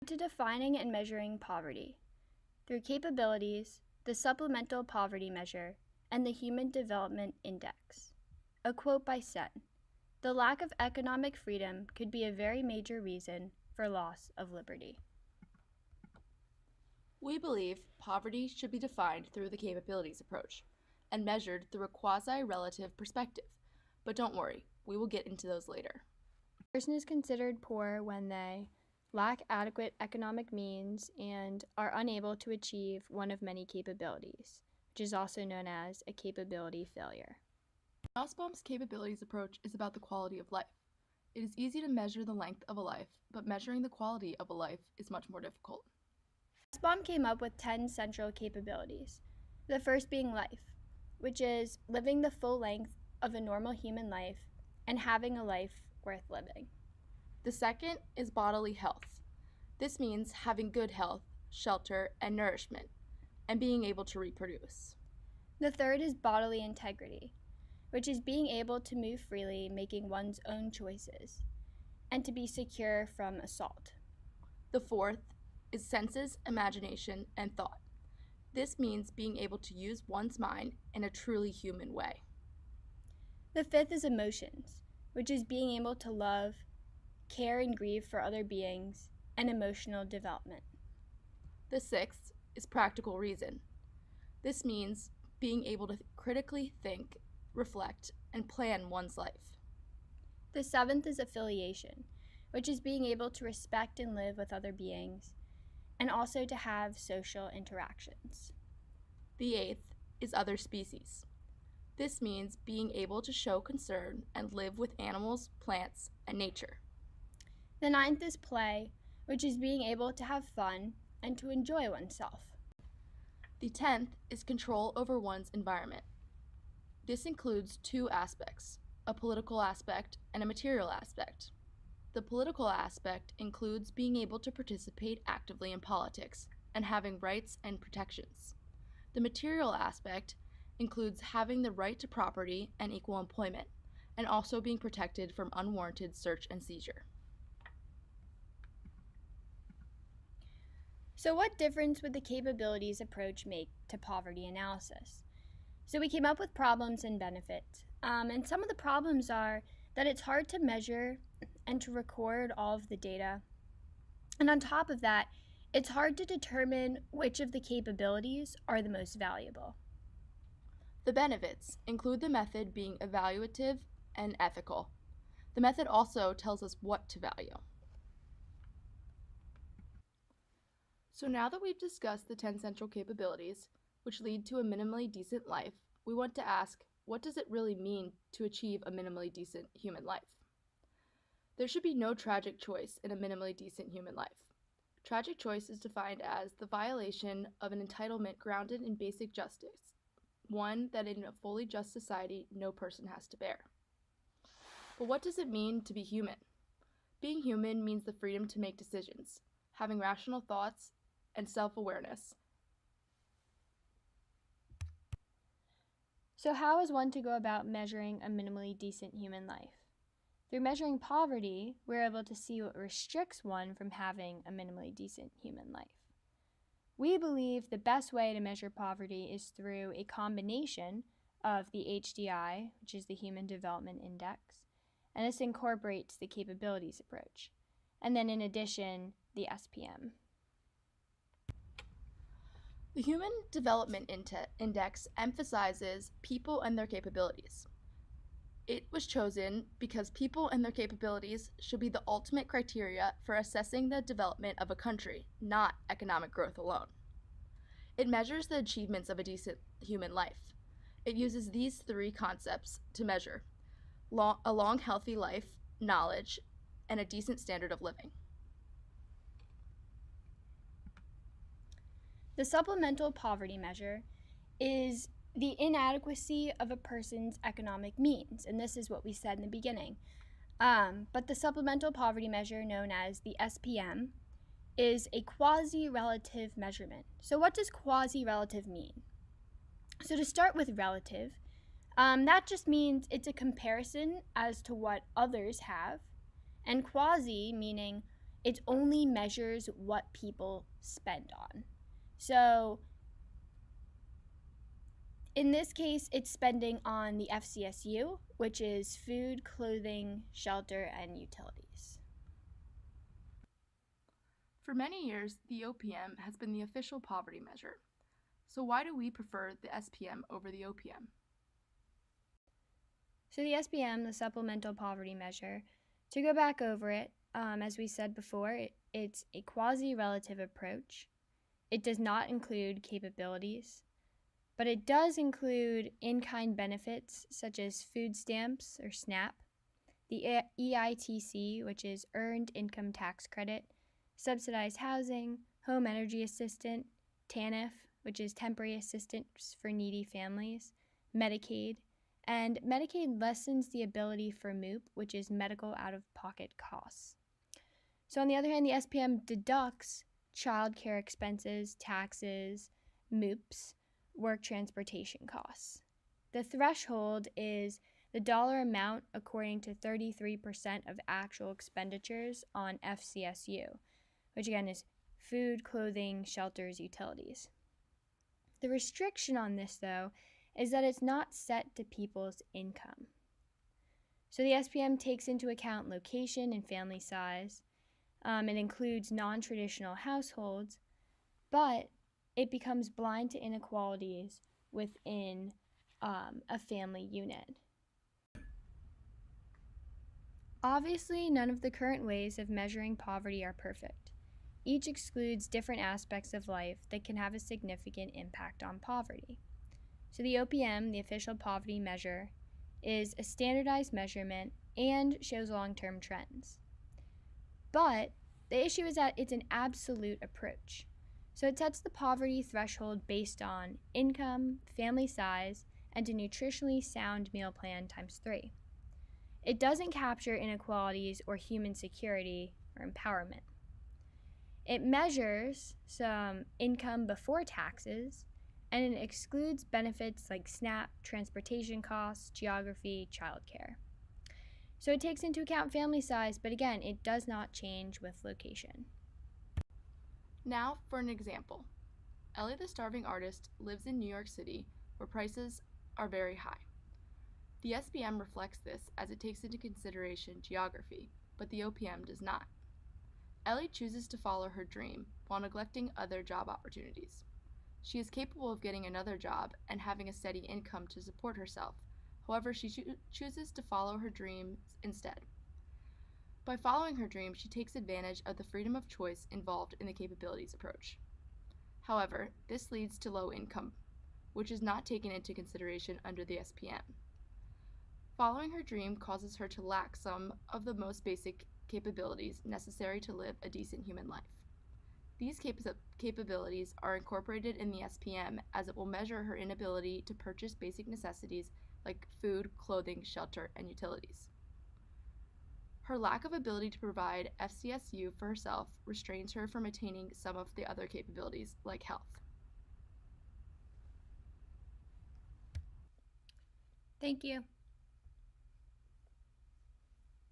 To defining and measuring poverty through capabilities, the Supplemental Poverty Measure, and the Human Development Index. A quote by Sen: "The lack of economic freedom could be a very major reason for loss of liberty." We believe poverty should be defined through the capabilities approach and measured through a quasi-relative perspective. But don't worry, we will get into those later. A person is considered poor when they lack adequate economic means and are unable to achieve one of many capabilities, which is also known as a capability failure. Nussbaum's capabilities approach is about the quality of life. It is easy to measure the length of a life, but measuring the quality of a life is much more difficult. Nussbaum came up with 10 central capabilities, the first being life, which is living the full length of a normal human life and having a life worth living. The second is bodily health. This means having good health, shelter, and nourishment, and being able to reproduce. The third is bodily integrity, which is being able to move freely, making one's own choices, and to be secure from assault. The fourth is senses, imagination, and thought. This means being able to use one's mind in a truly human way. The fifth is emotions, which is being able to love, care, and grieve for other beings, and emotional development. The sixth is practical reason. This means being able to critically think, reflect, and plan one's life. The seventh is affiliation, which is being able to respect and live with other beings, and also to have social interactions. The eighth is other species. This means being able to show concern and live with animals, plants, and nature. The ninth is play, which is being able to have fun and to enjoy oneself. The 10th is control over one's environment. This includes two aspects, a political aspect and a material aspect. The political aspect includes being able to participate actively in politics and having rights and protections. The material aspect includes having the right to property and equal employment, and also being protected from unwarranted search and seizure. So what difference would the capabilities approach make to poverty analysis? So we came up with problems and benefits. And some of the problems are that it's hard to measure and to record all of the data. And on top of that, it's hard to determine which of the capabilities are the most valuable. The benefits include the method being evaluative and ethical. The method also tells us what to value. So now that we've discussed the 10 central capabilities, which lead to a minimally decent life, we want to ask, what does it really mean to achieve a minimally decent human life? There should be no tragic choice in a minimally decent human life. Tragic choice is defined as the violation of an entitlement grounded in basic justice, one that in a fully just society no person has to bear. But what does it mean to be human? Being human means the freedom to make decisions, having rational thoughts, and self-awareness. So how is one to go about measuring a minimally decent human life? Through measuring poverty, we're able to see what restricts one from having a minimally decent human life. We believe the best way to measure poverty is through a combination of the HDI, which is the Human Development Index, and this incorporates the capabilities approach, and then in addition, the SPM. The Human Development Index emphasizes people and their capabilities. It was chosen because people and their capabilities should be the ultimate criteria for assessing the development of a country, not economic growth alone. It measures the achievements of a decent human life. It uses these three concepts to measure a long, healthy life, knowledge, and a decent standard of living. The Supplemental Poverty Measure is the inadequacy of a person's economic means, and this is what we said in the beginning. But the Supplemental Poverty Measure, known as the SPM, is a quasi-relative measurement. So what does quasi-relative mean? So to start with relative, that just means it's a comparison as to what others have, and quasi meaning it only measures what people spend on. So in this case, it's spending on the FCSU, which is food, clothing, shelter, and utilities. For many years, the OPM has been the official poverty measure. So why do we prefer the SPM over the OPM? So the SPM, the Supplemental Poverty Measure, to go back over it, as we said before, it's a quasi-relative approach. It does not include capabilities, but it does include in-kind benefits such as food stamps or SNAP, the EITC, which is Earned Income Tax Credit, subsidized housing, home energy assistance, TANF, which is Temporary Assistance for Needy Families, Medicaid, and Medicaid lessens the ability for MOOP, which is medical out-of-pocket costs. So on the other hand, the SPM deducts childcare expenses, taxes, MOOPs, work transportation costs. The threshold is the dollar amount according to 33% of actual expenditures on FCSU, which again is food, clothing, shelters, utilities. The restriction on this, though, is that it's not set to people's income. So the SPM takes into account location and family size. It includes non-traditional households, but it becomes blind to inequalities within a family unit. Obviously, none of the current ways of measuring poverty are perfect. Each excludes different aspects of life that can have a significant impact on poverty. So the OPM, the official poverty measure, is a standardized measurement and shows long-term trends. But the issue is that it's an absolute approach. So it sets the poverty threshold based on income, family size, and a nutritionally sound meal plan times 3. It doesn't capture inequalities or human security or empowerment. It measures some income before taxes, and it excludes benefits like SNAP, transportation costs, geography, childcare. So it takes into account family size, but again, it does not change with location. Now for an example. Ellie the Starving Artist lives in New York City, where prices are very high. The SPM reflects this as it takes into consideration geography, but the OPM does not. Ellie chooses to follow her dream while neglecting other job opportunities. She is capable of getting another job and having a steady income to support herself. However, she chooses to follow her dreams instead. By following her dream, she takes advantage of the freedom of choice involved in the capabilities approach. However, this leads to low income, which is not taken into consideration under the SPM. Following her dream causes her to lack some of the most basic capabilities necessary to live a decent human life. These capabilities are incorporated in the SPM as it will measure her inability to purchase basic necessities like food, clothing, shelter, and utilities. Her lack of ability to provide FCSU for herself restrains her from attaining some of the other capabilities like health. Thank you.